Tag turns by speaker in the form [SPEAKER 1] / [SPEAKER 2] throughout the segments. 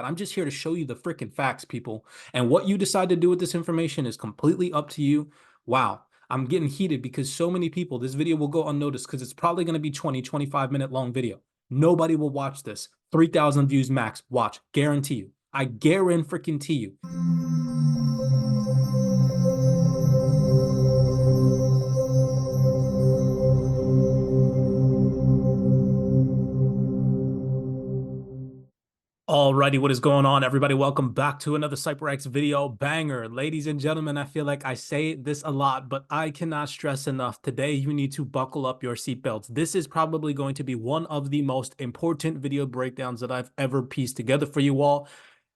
[SPEAKER 1] I'm just here to show you the freaking facts, people. And what you decide to do with this information is completely up to you. Wow. I'm getting heated because so many people, this video will go unnoticed because it's probably going to be 25-minute long video. Nobody will watch this. 3,000 views max. Watch. Guarantee you. I guarantee you. Alrighty, what is going on, everybody? Welcome back to another CYPRX video banger. Ladies and gentlemen, I feel like I say this a lot, but I cannot stress enough. Today, you need to buckle up your seatbelts. This is probably going to be one of the most important video breakdowns that I've ever pieced together for you all.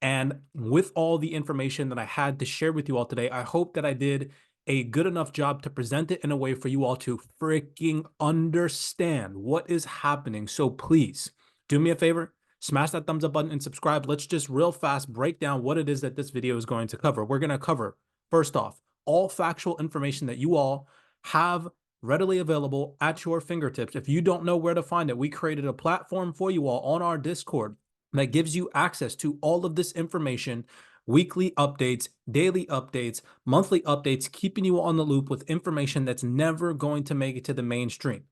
[SPEAKER 1] And with all the information that I had to share with you all today, I hope that I did a good enough job to present it in a way for you all to freaking understand what is happening. So please do me a favor. Smash that thumbs up button and subscribe. Let's just real fast break down what it is that this video is going to cover. We're going to cover, first off, all factual information that you all have readily available at your fingertips. If you don't know where to find it, we created a platform for you all on our Discord that gives you access to all of this information, weekly updates, daily updates, monthly updates, keeping you on the loop with information that's never going to make it to the mainstream.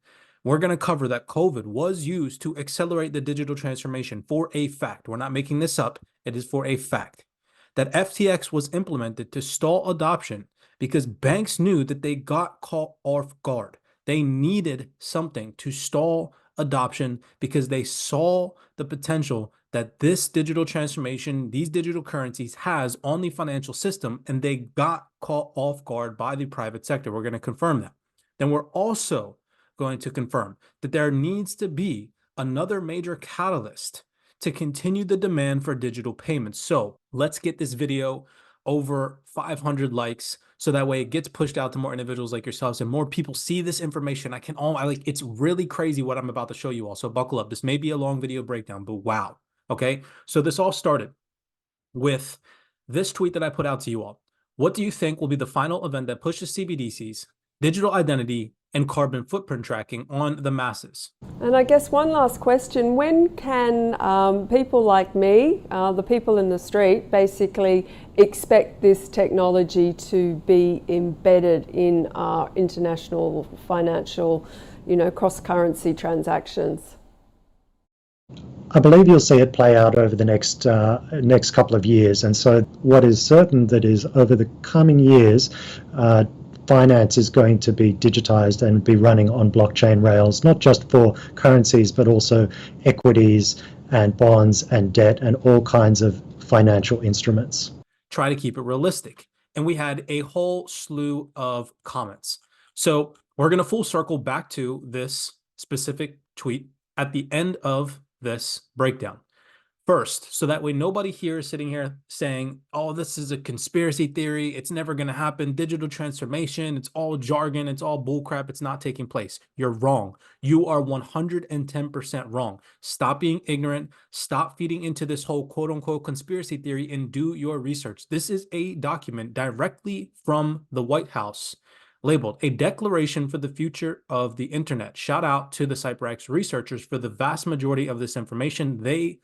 [SPEAKER 1] We're going to cover that COVID was used to accelerate the digital transformation for a fact. We're not making this up. It is for a fact. That FTX was implemented to stall adoption because banks knew that they got caught off guard. They needed something to stall adoption because they saw the potential that this digital transformation, these digital currencies has on the financial system, and they got caught off guard by the private sector. We're going to confirm that. Then we're also going to confirm that there needs to be another major catalyst to continue the demand for digital payments. So let's get this video over 500 likes so that way it gets pushed out to more individuals like yourselves and more people see this information. It's really crazy what I'm about to show you all. So buckle up. This may be a long video breakdown, but wow. Okay. So this all started with this tweet that I put out to you all. What do you think will be the final event that pushes CBDCs, digital identity, and carbon footprint tracking on the masses?
[SPEAKER 2] And I guess one last question, when can people like me, the people in the street, basically expect this technology to be embedded in our international financial, cross-currency transactions?
[SPEAKER 3] I believe you'll see it play out over the next couple of years. And so what is certain that is over the coming years, finance is going to be digitized and be running on blockchain rails, not just for currencies, but also equities and bonds and debt and all kinds of financial instruments.
[SPEAKER 1] Try to keep it realistic. And we had a whole slew of comments. So we're going to full circle back to this specific tweet at the end of this breakdown. First, so that way nobody here is sitting here saying, oh, this is a conspiracy theory, it's never going to happen, digital transformation, it's all jargon, it's all bullcrap, it's not taking place. You're wrong. You are 110% wrong. Stop being ignorant. Stop feeding into this whole quote-unquote conspiracy theory and do your research. This is a document directly from the White House labeled A Declaration for the Future of the Internet. Shout out to the CYPRX researchers for the vast majority of this information. They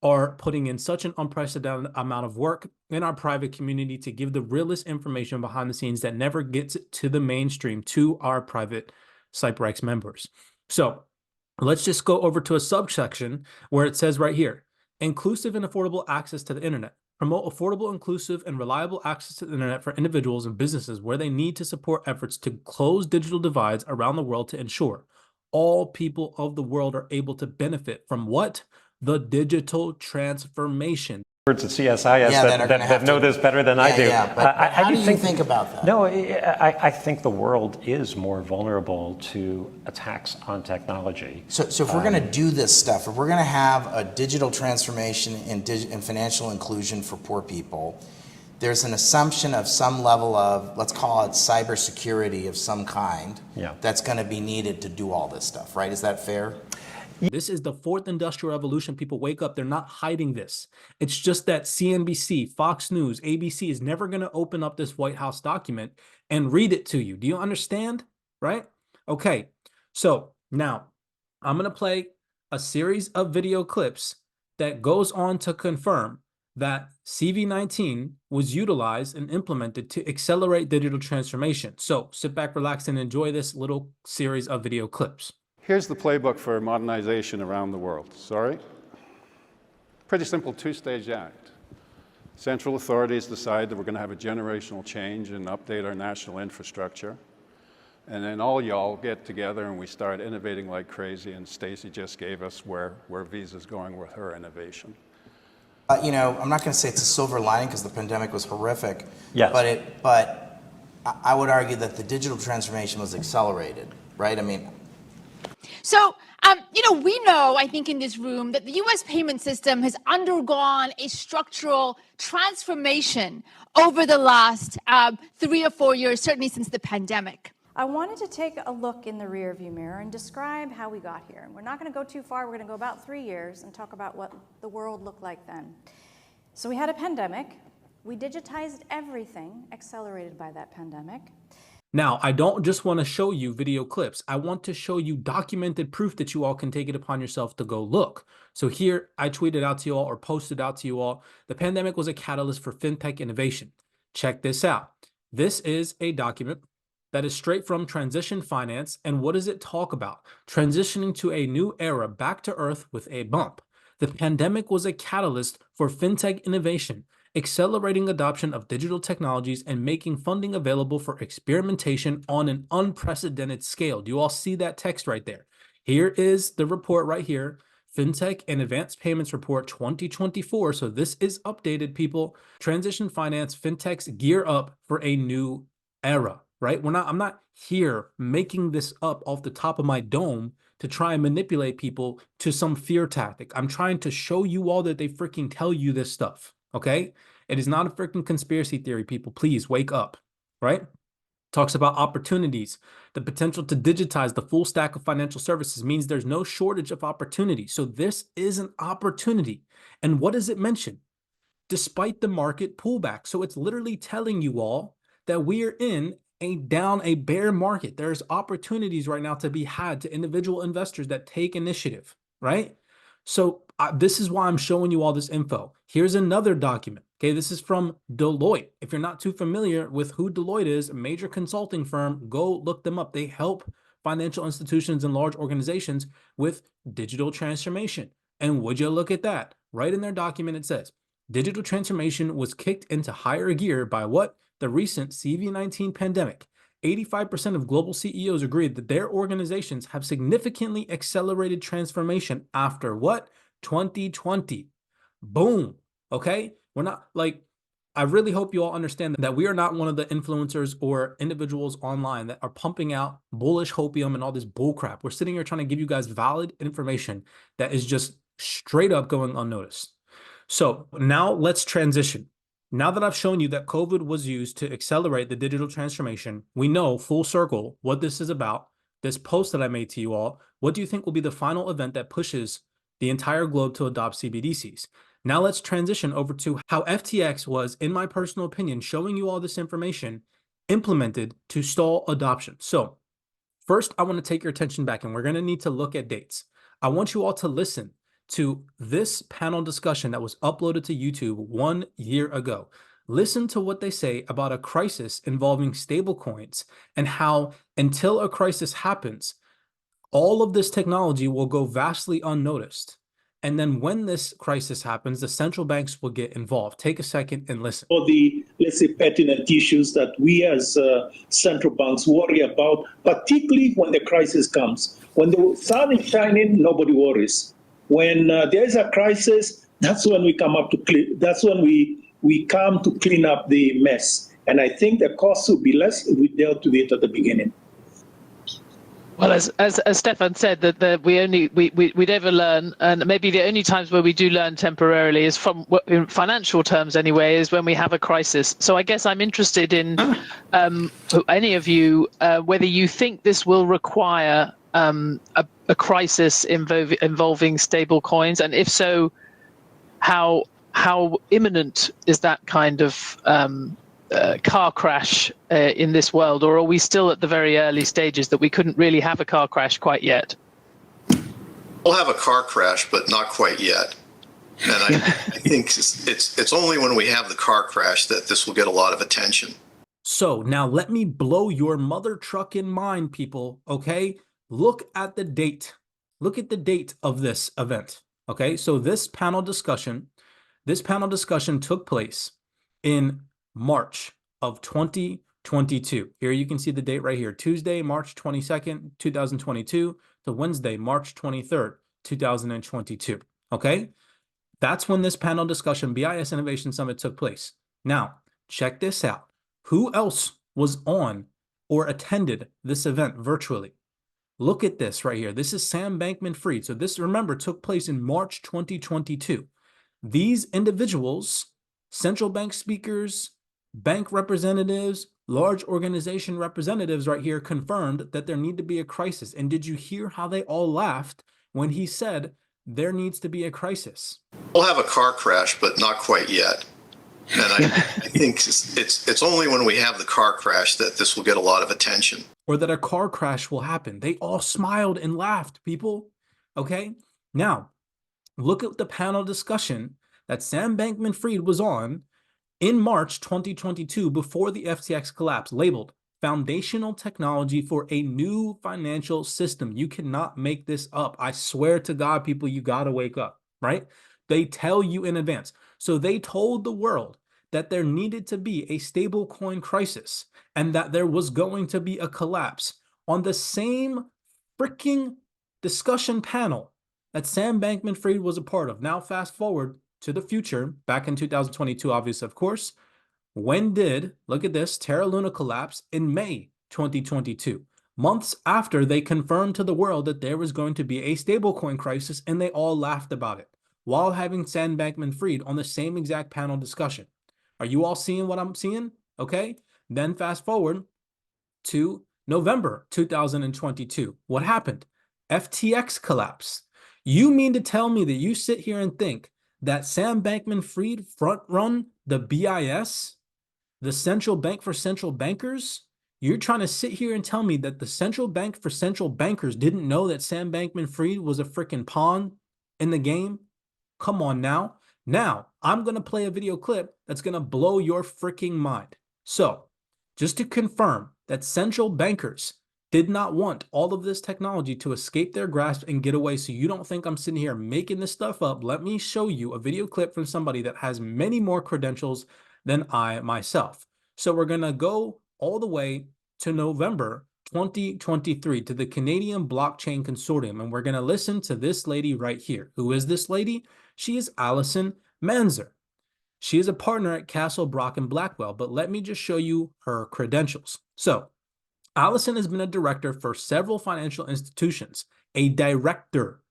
[SPEAKER 1] are putting in such an unprecedented amount of work in our private community to give the realest information behind the scenes that never gets to the mainstream to our private CYPRX members. So let's just go over to a subsection where it says right here, inclusive and affordable access to the internet. Promote affordable, inclusive, and reliable access to the internet for individuals and businesses where they need to support efforts to close digital divides around the world to ensure all people of the world are able to benefit from what? The digital transformation.
[SPEAKER 4] Words at CSIS that know this better than I do.
[SPEAKER 5] Yeah, but how do you think about that?
[SPEAKER 4] No, I think the world is more vulnerable to attacks on technology.
[SPEAKER 5] So if we're going to do this stuff, if we're going to have a digital transformation and financial inclusion for poor people, there's an assumption of some level of, let's call it cybersecurity of some kind, that's going to be needed to do all this stuff, right? Is that fair?
[SPEAKER 1] This is the fourth industrial revolution. People wake up. They're not hiding this. It's just that CNBC, Fox News, ABC is never going to open up this White House document and read it to you. Do you understand? Right? Okay. So now I'm going to play a series of video clips that goes on to confirm that CV19 was utilized and implemented to accelerate digital transformation. So sit back, relax, and enjoy this little series of video clips.
[SPEAKER 6] Here's the playbook for modernization around the world. Sorry. Pretty simple two-stage act. Central authorities decide that we're going to have a generational change and update our national infrastructure. And then all y'all get together and we start innovating like crazy, and Stacy just gave us where Visa's going with her innovation.
[SPEAKER 5] You know, I'm not going to say it's a silver lining because the pandemic was horrific.
[SPEAKER 4] Yes.
[SPEAKER 5] But I would argue that the digital transformation was accelerated, right? I mean.
[SPEAKER 7] So, you know, we know, I think in this room, that the U.S. payment system has undergone a structural transformation over the last 3 or 4 years, certainly since the pandemic.
[SPEAKER 8] I wanted to take a look in the rearview mirror and describe how we got here. And we're not going to go too far. We're going to go about 3 years and talk about what the world looked like then. So we had a pandemic. We digitized everything, accelerated by that pandemic.
[SPEAKER 1] Now, I don't just want to show you video clips. I want to show you documented proof that you all can take it upon yourself to go look. So here, I tweeted out to you all or posted out to you all, the pandemic was a catalyst for fintech innovation. Check this out. This is a document that is straight from Transition Finance. And what does it talk about? Transitioning to a new era, back to earth with a bump. The pandemic was a catalyst for fintech innovation, accelerating adoption of digital technologies and making funding available for experimentation on an unprecedented scale. Do you all see that text right there? Here is the report right here, FinTech and Advanced Payments Report 2024. So this is updated, people. Transition Finance, fintechs gear up for a new era. Right? I'm not here making this up off the top of my dome to try and manipulate people to some fear tactic. I'm trying to show you all that they freaking tell you this stuff. Okay? It is not a freaking conspiracy theory, people. Please wake up. Right? Talks about opportunities. The potential to digitize the full stack of financial services means there's no shortage of opportunity. So this is an opportunity. And what does it mention? Despite the market pullback. So it's literally telling you all that we are in a bear market. There's opportunities right now to be had to individual investors that take initiative, right? So this is why I'm showing you all this info. Here's another document. Okay, this is from Deloitte. If you're not too familiar with who Deloitte is, a major consulting firm, go look them up. They help financial institutions and large organizations with digital transformation. And would you look at that? Right in their document, it says, digital transformation was kicked into higher gear by what? The recent CV19 pandemic. 85% of global CEOs agreed that their organizations have significantly accelerated transformation after what? 2020. Boom. Okay? We're not like, I really hope you all understand that we are not one of the influencers or individuals online that are pumping out bullish hopium and all this bullcrap. We're sitting here trying to give you guys valid information that is just straight up going unnoticed. So now let's transition. Now that I've shown you that COVID was used to accelerate the digital transformation, we know full circle what this is about. This post that I made to you all, what do you think will be the final event that pushes the entire globe to adopt CBDCs? Now let's transition over to how FTX was, in my personal opinion, showing you all this information implemented to stall adoption. So first, I want to take your attention back, and we're going to need to look at dates. I want you all to listen to this panel discussion that was uploaded to YouTube 1 year ago. Listen to what they say about a crisis involving stablecoins and how until a crisis happens, all of this technology will go vastly unnoticed. And then when this crisis happens, the central banks will get involved. Take a second and listen.
[SPEAKER 9] For the, let's say, pertinent issues that we as central banks worry about, particularly when the crisis comes. When the sun is shining, nobody worries. When there is a crisis, that's when we come up to clean. That's when we come to clean up the mess. And I think the cost will be less if we dealt with it at the beginning.
[SPEAKER 10] Well, as Stefan said, that we'd ever learn, and maybe the only times where we do learn temporarily is from, in financial terms anyway, is when we have a crisis. So I guess I'm interested in any of you whether you think this will require a crisis involving stable coins, and if so, how imminent is that kind of car crash in this world, or are we still at the very early stages that we couldn't really have a car crash quite yet?
[SPEAKER 11] We'll have a car crash, but not quite yet. And I think it's only when we have the car crash that this will get a lot of attention.
[SPEAKER 1] So now let me blow your mother truck in mind, people, okay? Look at the date. Look at the date of this event, okay? So this panel discussion took place in March of 2022. Here you can see the date right here, Tuesday, March 22nd, 2022 to Wednesday, March 23rd, 2022, okay? That's when this panel discussion, BIS Innovation Summit, took place. Now, check this out. Who else was on or attended this event virtually? Look at this right here. This is Sam Bankman-Fried. So this, remember, took place in March 2022. These individuals, central bank speakers, bank representatives, large organization representatives right here confirmed that there need to be a crisis. And did you hear how they all laughed when he said there needs to be a crisis?
[SPEAKER 11] We'll have a car crash, but not quite yet. And I think it's only when we have the car crash that this will get a lot of attention.
[SPEAKER 1] Or that a car crash will happen. They all smiled and laughed, people. Okay? Now, look at the panel discussion that Sam Bankman-Fried was on in March 2022 before the FTX collapse, labeled Foundational Technology for a New Financial System. You cannot make this up. I swear to God, people, you got to wake up, right? They tell you in advance. So they told the world that there needed to be a stable coin crisis and that there was going to be a collapse on the same freaking discussion panel that Sam Bankman-Fried was a part of. Now, fast forward to the future, back in 2022, obviously, of course. When did, look at this, Terra Luna collapse? In May 2022, months after they confirmed to the world that there was going to be a stablecoin crisis, and they all laughed about it while having Sam Bankman-Fried on the same exact panel discussion. Are you all seeing what I'm seeing? Okay. Then fast forward to November 2022. What happened? FTX collapse. You mean to tell me that you sit here and think that Sam Bankman-Fried front run the BIS, the central bank for central bankers? You're trying to sit here and tell me that the central bank for central bankers didn't know that Sam Bankman-Fried was a freaking pawn in the game? Come on now. Now, I'm going to play a video clip that's going to blow your freaking mind. So, just to confirm that central bankers did not want all of this technology to escape their grasp and get away, so you don't think I'm sitting here making this stuff up, let me show you a video clip from somebody that has many more credentials than I myself. So we're going to go all the way to November 2023 to the Canadian Blockchain Consortium, and we're going to listen to this lady right here. Who is this lady? She is Allison Manzer. She is a partner at Castle, Brock, and Blackwell, but let me just show you her credentials. So, Allison has been a director for several financial institutions, a director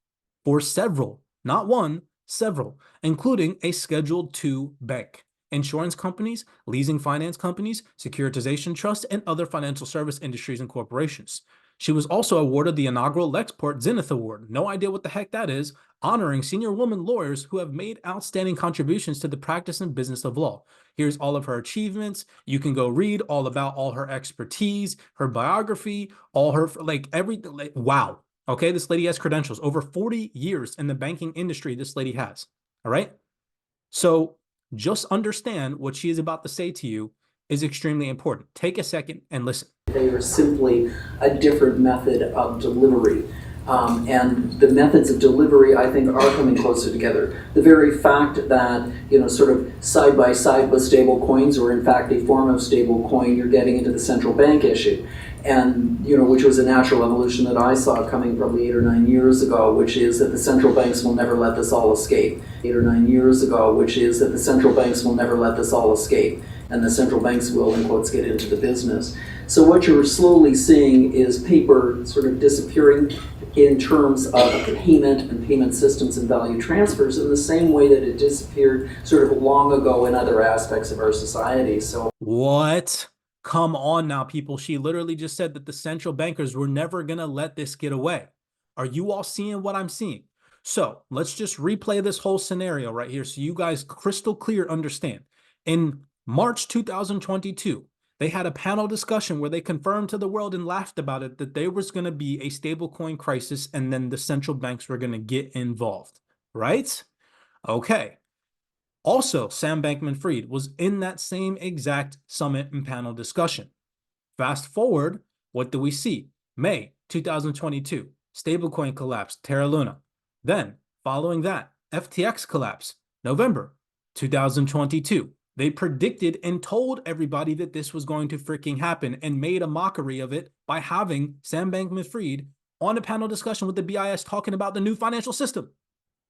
[SPEAKER 1] for several, not one, several, including a Scheduled II bank, insurance companies, leasing finance companies, securitization trusts, and other financial service industries and corporations. She was also awarded the inaugural Lexport Zenith Award, no idea what the heck that is, honoring senior women lawyers who have made outstanding contributions to the practice and business of law. Here's all of her achievements. You can go read all about all her expertise, her biography, all her, like, everything. Like, wow. Okay, this lady has credentials. Over 40 years in the banking industry, this lady has. All right? So just understand what she is about to say to you is extremely important. Take a second and listen.
[SPEAKER 12] They are simply a different method of delivery. And the methods of delivery, I think, are coming closer together. The very fact that, sort of side by side with stable coins, or in fact a form of stable coin, you're getting into the central bank issue. And, which was a natural evolution that I saw coming probably 8 or 9 years ago, which is that the central banks will never let this all escape. 8 or 9 years ago, which is that the central banks will never let this all escape. And the central banks will, in quotes, get into the business. So what you're slowly seeing is paper sort of disappearing in terms of payment and payment systems and value transfers in the same way that it disappeared sort of long ago in other aspects of our society. So
[SPEAKER 1] what? Come on now, people. She literally just said that the central bankers were never going to let this get away. Are you all seeing what I'm seeing? So let's just replay this whole scenario right here so you guys crystal clear understand. In March 2022, they had a panel discussion where they confirmed to the world and laughed about it that there was going to be a stablecoin crisis and then the central banks were going to get involved, right? Okay. Also, Sam Bankman-Fried was in that same exact summit and panel discussion. Fast forward, what do we see? May 2022, stablecoin collapse, Terra Luna. Then, following that, FTX collapse, November 2022. They predicted and told everybody that this was going to freaking happen and made a mockery of it by having Sam Bankman-Fried on a panel discussion with the BIS talking about the new financial system,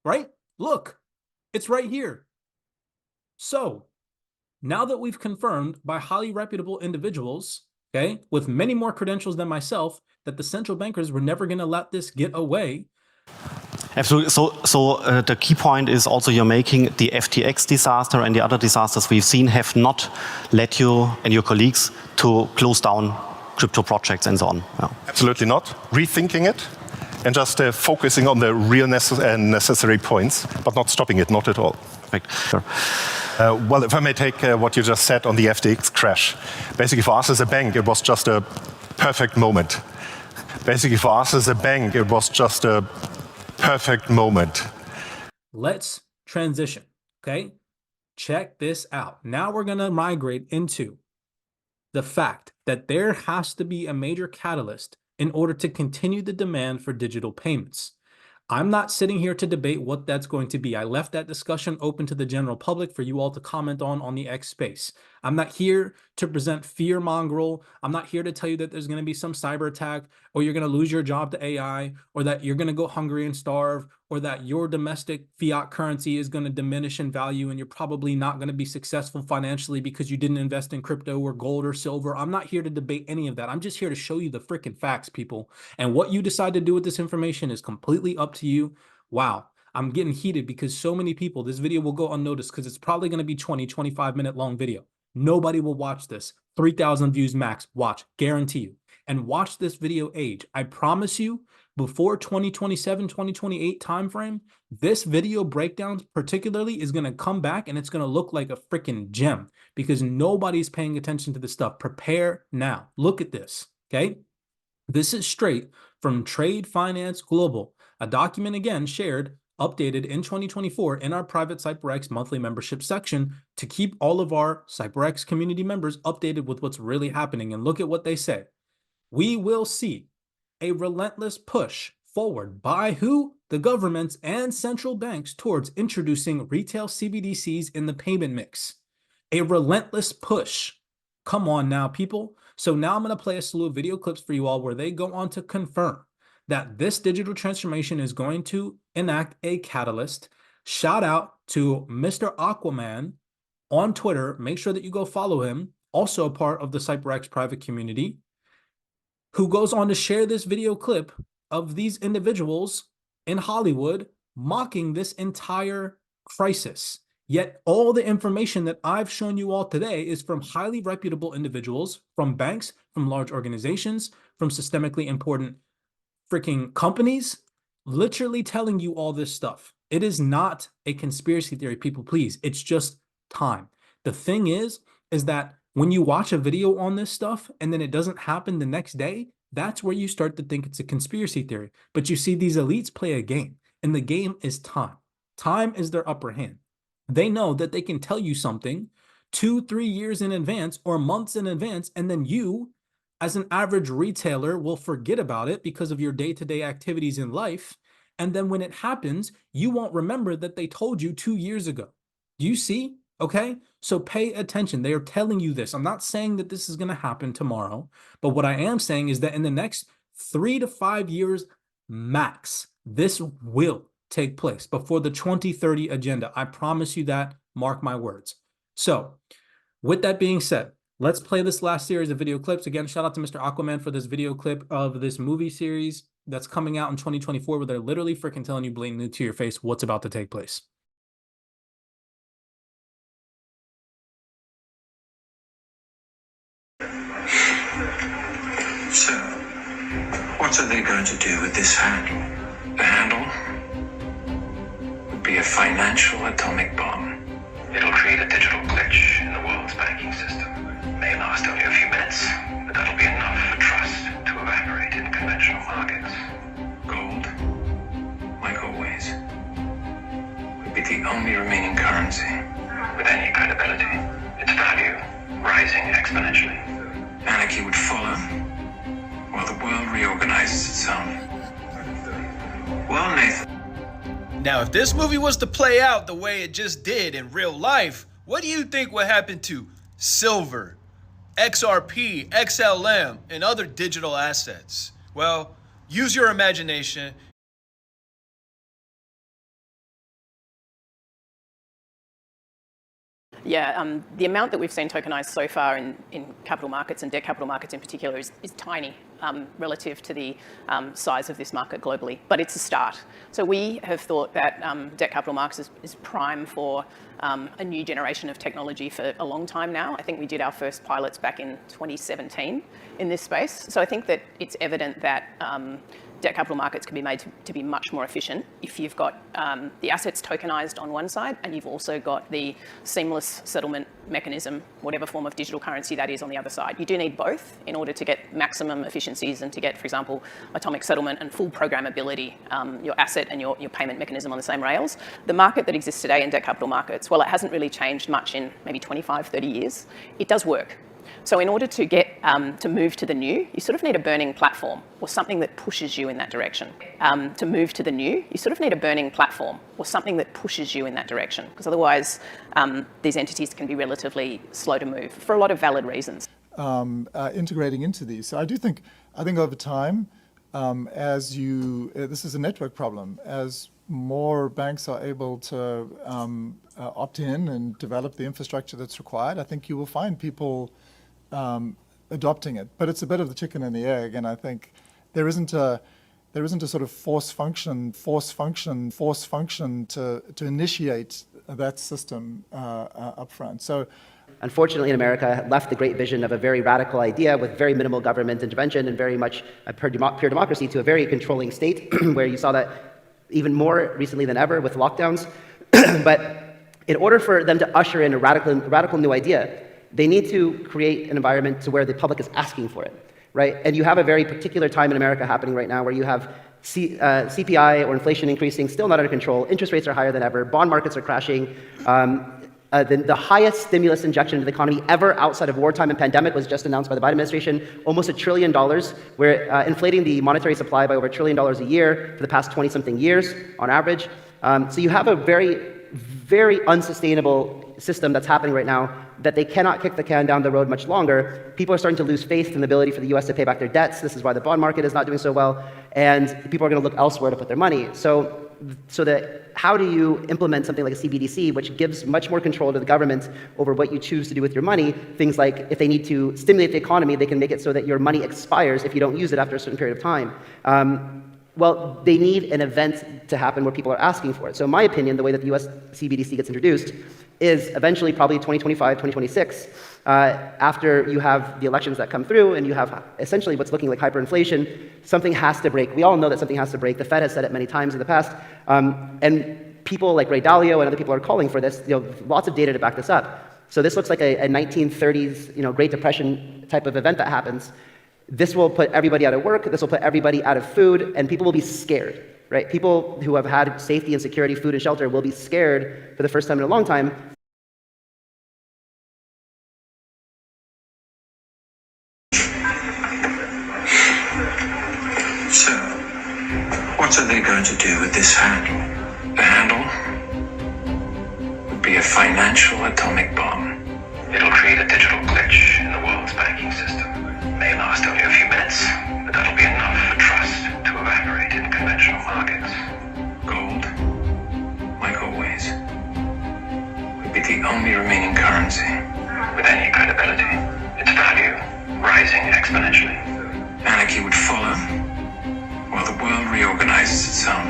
[SPEAKER 1] right? Look, it's right here. So now that we've confirmed by highly reputable individuals, okay, with many more credentials than myself, that the central bankers were never going to let this get away.
[SPEAKER 13] Absolutely. So the key point is also you're making the FTX disaster and the other disasters we've seen have not led you and your colleagues to close down crypto projects and so on. Yeah.
[SPEAKER 14] Absolutely not. Rethinking it and just focusing on the real necessary points, but not stopping it, not at all.
[SPEAKER 13] Perfect. Sure.
[SPEAKER 14] Well, if I may take what you just said on the FTX crash. Basically for us as a bank, it was just a perfect moment. Basically for us as a bank, it was just a perfect moment.
[SPEAKER 1] Let's transition, okay? Check this out. Now we're going to migrate into the fact that there has to be a major catalyst in order to continue the demand for digital payments. I'm not sitting here to debate what that's going to be. I left that discussion open to the general public for you all to comment on the X space. I'm not here to present fear mongrel. I'm not here to tell you that there's going to be some cyber attack or you're going to lose your job to AI or that you're going to go hungry and starve or that your domestic fiat currency is going to diminish in value and you're probably not going to be successful financially because you didn't invest in crypto or gold or silver. I'm not here to debate any of that. I'm just here to show you the freaking facts, people. And what you decide to do with this information is completely up to you. Wow. I'm getting heated because so many people, this video will go unnoticed because it's probably going to be 25 minute long video. Nobody will watch this. 3,000 views max. Watch, guarantee you. And watch this video age. I promise you, before 2027, 2028 timeframe, this video breakdown particularly is going to come back and it's going to look like a freaking gem because nobody's paying attention to this stuff. Prepare now. Look at this, okay? This is straight from Trade Finance Global, a document again shared, updated in 2024 in our private CYPRX monthly membership section to keep all of our CYPRX community members updated with what's really happening. And look at what they say. We will see a relentless push forward by who? The governments and central banks towards introducing retail CBDCs in the payment mix. A relentless push. Come on now, people. So now I'm going to play a slew of video clips for you all where they go on to confirm that this digital transformation is going to enact a catalyst. Shout out to Mr. Aquaman on Twitter. Make sure that you go follow him. Also a part of the CYPRX private community, who goes on to share this video clip of these individuals in Hollywood mocking this entire crisis. Yet all the information that I've shown you all today is from highly reputable individuals, from banks, from large organizations, from systemically important freaking companies, literally telling you all this stuff. It is not a conspiracy theory, people, please. It's just time. The thing is that when you watch a video on this stuff and then it doesn't happen the next day, that's where you start to think it's a conspiracy theory. But you see, these elites play a game, and the game is time. Time is their upper hand. They know that they can tell you something 2-3 years in advance or months in advance, and then you, as an average retailer, will forget about it because of your day-to-day activities in life. And then when it happens, you won't remember that they told you 2 years ago. Do you see? Okay, so pay attention. They are telling you this. I'm not saying that this is going to happen tomorrow, but what I am saying is that in the next 3 to 5 years max, this will take place before the 2030 agenda. I promise you that. Mark my words. So with that being said, let's play this last series of video clips. Again, shout out to Mr. Aquaman for this video clip of this movie series that's coming out in 2024 where they're literally freaking telling you blatantly to your face what's about to take place.
[SPEAKER 15] So, what are they going to do with this handle? The handle would be a financial atomic bomb. It'll create a digital glitch in the world's banking system. It may last only a few minutes, but that'll be enough for trust to evaporate in conventional markets. Gold, like always, would be the only rising exponentially. Anarchy would follow, while the world reorganizes itself. Well, Nathan.
[SPEAKER 16] Now, if this movie was to play out the way it just did in real life, what do you think would happen to silver, XRP, XLM, and other digital assets? Well, use your imagination.
[SPEAKER 17] Yeah, the amount that we've seen tokenized so far in capital markets and debt capital markets in particular is tiny relative to the size of this market globally, but it's a start. So we have thought that debt capital markets is prime for a new generation of technology for a long time now. I think we did our first pilots back in 2017 in this space. So I think that it's evident that debt capital markets can be made to be much more efficient if you've got the assets tokenized on one side and you've also got the seamless settlement mechanism, whatever form of digital currency that is, on the other side. You do need both in order to get maximum efficiencies and to get, for example, atomic settlement and full programmability, your asset and your payment mechanism on the same rails. The market that exists today in debt capital markets, well, it hasn't really changed much in maybe 25, 30 years. It does work. So in order to get to move to the new, you sort of need a burning platform or something that pushes you in that direction. To move to the new, you sort of need a burning platform or something that pushes you in that direction, because otherwise these entities can be relatively slow to move for a lot of valid reasons.
[SPEAKER 18] Integrating into these. So I think over time, this is a network problem, as more banks are able to opt in and develop the infrastructure that's required, I think you will find people adopting it. But it's a bit of the chicken and the egg, and I think there isn't a sort of force function to initiate that system up front. So
[SPEAKER 19] unfortunately, in America, left the great vision of a very radical idea with very minimal government intervention and very much a pure democracy to a very controlling state, where you saw that even more recently than ever with lockdowns. But in order for them to usher in a radical new idea, they need to create an environment to where the public is asking for it, right? And you have a very particular time in America happening right now where you have CPI or inflation increasing, still not under control. Interest rates are higher than ever. Bond markets are crashing. The highest stimulus injection into the economy ever outside of wartime and pandemic was just announced by the Biden administration, almost $1 trillion. We're inflating the monetary supply by over $1 trillion a year for the past 20-something years on average. So you have a very unsustainable system that's happening right now that they cannot kick the can down the road much longer. People are starting to lose faith in the ability for the US to pay back their debts. This is why the bond market is not doing so well. And people are going to look elsewhere to put their money. So how do you implement something like a CBDC, which gives much more control to the government over what you choose to do with your money? Things like if they need to stimulate the economy, they can make it so that your money expires if you don't use it after a certain period of time. Well, they need an event to happen where people are asking for it. So in my opinion, the way that the US CBDC gets introduced is eventually probably 2025, 2026, after you have the elections that come through and you have essentially what's looking like hyperinflation. Something has to break. We all know that something has to break. The Fed has said it many times in the past. And people like Ray Dalio and other people are calling for this. Lots of data to back this up. So this looks like a 1930s Great Depression type of event that happens. This will put everybody out of work, this will put everybody out of food, and people will be scared, right? People who have had safety and security, food and shelter will be scared for the first time in a long time.
[SPEAKER 15] So, what are they going to do with this handle? The handle would be a financial atomic bomb. It'll create a digital glitch in the world's banking system. May last only a few minutes, but that'll be enough for trust to evaporate in conventional markets. Gold, like always, would be the only remaining currency with any credibility. Its value rising exponentially. Anarchy would follow, while the world reorganizes itself.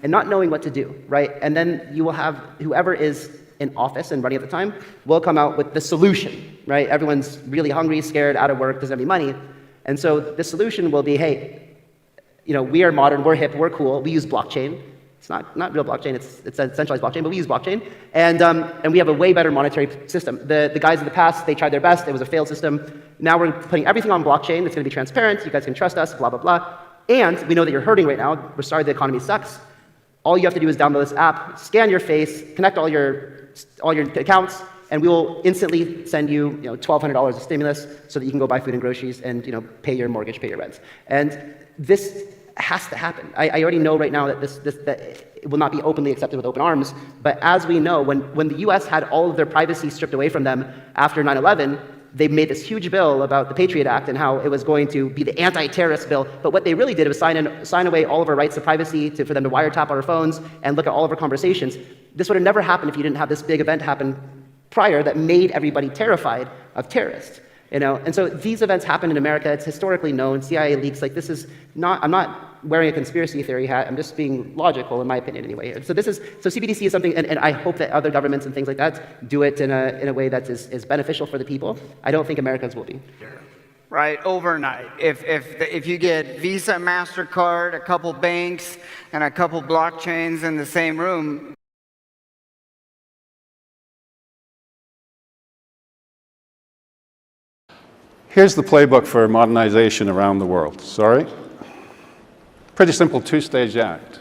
[SPEAKER 19] And not knowing what to do, right? And then you will have whoever is in office and running at the time will come out with the solution, right? Everyone's really hungry, scared, out of work, doesn't have any money. And so the solution will be, hey, we are modern, we're hip, we're cool, we use blockchain. It's not real blockchain, it's a centralized blockchain, but we use blockchain. And we have a way better monetary system. The guys in the past, they tried their best, it was a failed system. Now we're putting everything on blockchain, it's gonna be transparent, you guys can trust us, blah, blah, blah. And we know that you're hurting right now, we're sorry the economy sucks. All you have to do is download this app, scan your face, connect all your accounts, and we will instantly send you, $1,200 of stimulus so that you can go buy food and groceries and, pay your mortgage, pay your rent. And this has to happen. I already know right now that that it will not be openly accepted with open arms, but as we know, when the US had all of their privacy stripped away from them after 9/11, they made this huge bill about the Patriot Act and how it was going to be the anti-terrorist bill, but what they really did was sign away all of our rights to privacy for them to wiretap our phones and look at all of our conversations. This would have never happened if you didn't have this big event happen prior that made everybody terrified of terrorists. And so these events happen in America. It's historically known. CIA leaks, this is not, I'm not wearing a conspiracy theory hat. I'm just being logical, in my opinion, anyway. So CBDC is something, and I hope that other governments and things like that do it in a way that is beneficial for the people. I don't think Americans will be.
[SPEAKER 20] Right, overnight. If you get Visa, MasterCard, a couple banks, and a couple blockchains in the same room,
[SPEAKER 6] Here's the playbook for modernization around the world. Sorry? Pretty simple two-stage act.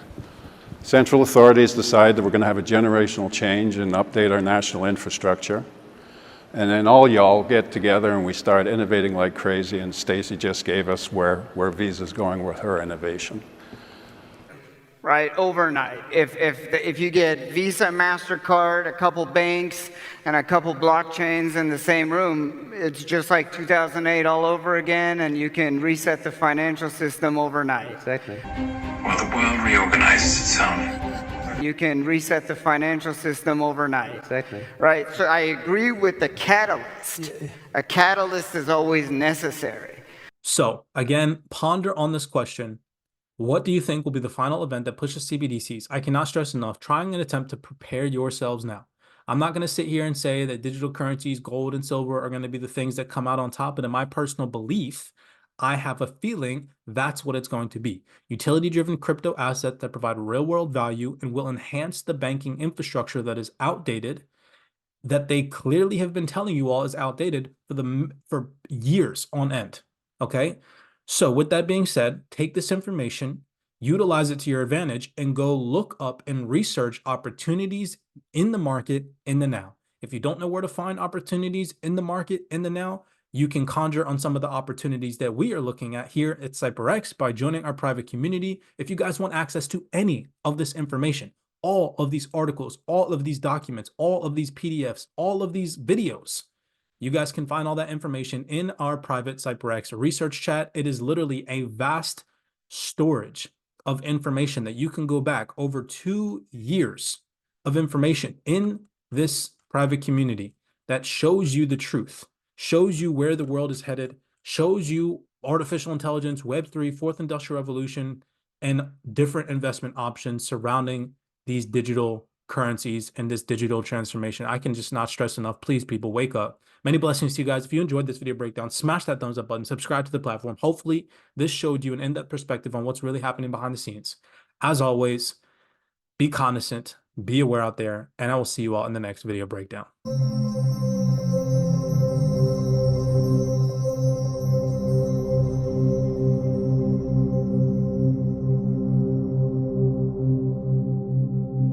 [SPEAKER 6] Central authorities decide that we're going to have a generational change and update our national infrastructure. And then all y'all get together and we start innovating like crazy, and Stacy just gave us where Visa's going with her innovation.
[SPEAKER 20] right, overnight. If you get Visa, MasterCard, a couple banks, and a couple blockchains in the same room, it's just like 2008 all over again, and you can reset the financial system overnight.
[SPEAKER 19] Exactly.
[SPEAKER 15] Well, the world reorganizes itself.
[SPEAKER 20] You can reset the financial system overnight.
[SPEAKER 19] Exactly.
[SPEAKER 20] Right, so I agree with the catalyst. A catalyst is always necessary.
[SPEAKER 1] So again, ponder on this question. What do you think will be the final event that pushes CBDCs? I cannot stress enough, trying an attempt to prepare yourselves now. I'm not going to sit here and say that digital currencies, gold and silver, are going to be the things that come out on top. But in my personal belief, I have a feeling that's what it's going to be. Utility-driven crypto assets that provide real-world value and will enhance the banking infrastructure that is outdated, that they clearly have been telling you all is outdated for years on end. Okay? So with that being said, take this information, utilize it to your advantage, and go look up and research opportunities in the market in the now. If you don't know where to find opportunities in the market in the now, you can conjure on some of the opportunities that we are looking at here at CYPRX by joining our private community. If you guys want access to any of this information, all of these articles, all of these documents, all of these PDFs, all of these videos, you guys can find all that information in our private CYPRX research chat. It is literally a vast storage of information that you can go back over 2 years of information in this private community that shows you the truth, shows you where the world is headed, shows you artificial intelligence, Web3, fourth industrial revolution, and different investment options surrounding these digital currencies and this digital transformation. I can just not stress enough. Please, people, wake up. Many blessings to you guys. If you enjoyed this video breakdown, smash that thumbs up button, subscribe to the platform. Hopefully this showed you an in-depth perspective on what's really happening behind the scenes. As always, be cognizant, be aware out there, and I will see you all in the next video breakdown.